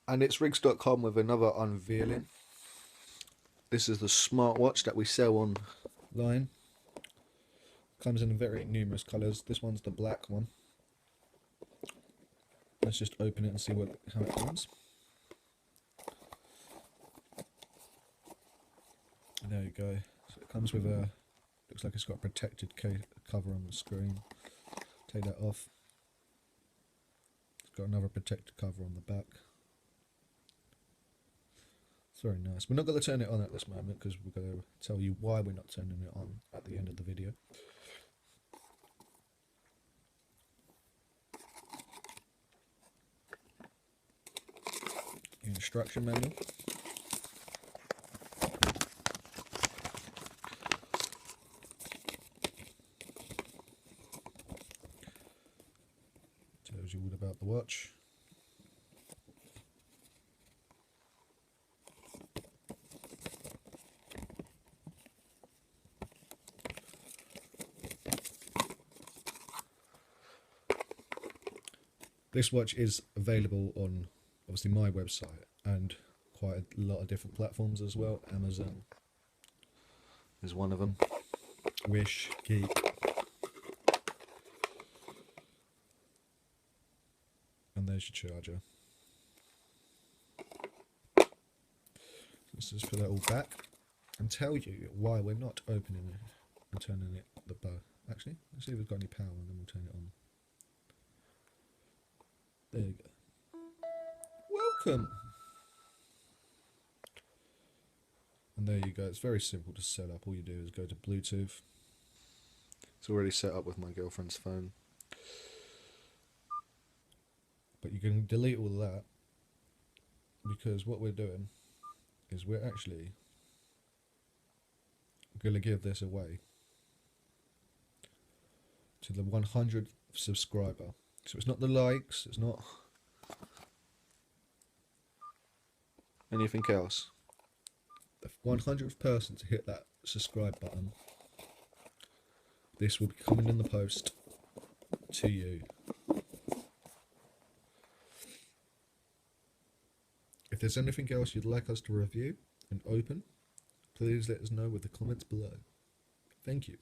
And it's Rigs.com with another unveiling. This is the smartwatch that we sell online. Comes in very numerous colours. This one's the black one. Let's just open it and see how it comes. And there you go. So it comes with a, looks like it's got a protected cover on the screen. Take that off. It's got another protected cover on the back. It's very nice. We're not going to turn it on at this moment because we're going to tell you why we're not turning it on at the end of the video. Instruction manual. Tells you all about the watch. This watch is available on obviously my website and quite a lot of different platforms as well. Amazon is one of them. Wish, Geek. And there's your charger. Let's just put that all back and tell you why we're not opening it and turning it the bow. Actually, let's see if we've got any power and then we'll turn it on. There you go. Welcome! And there you go. It's very simple to set up. All you do is go to Bluetooth. It's already set up with my girlfriend's phone. But you can delete all that because what we're doing is we're actually going to give this away to the 100th subscriber. So it's not the likes, it's not anything else. The 100th person to hit that subscribe button, this will be coming in the post to you. If there's anything else you'd like us to review and open, please let us know with the comments below. Thank you.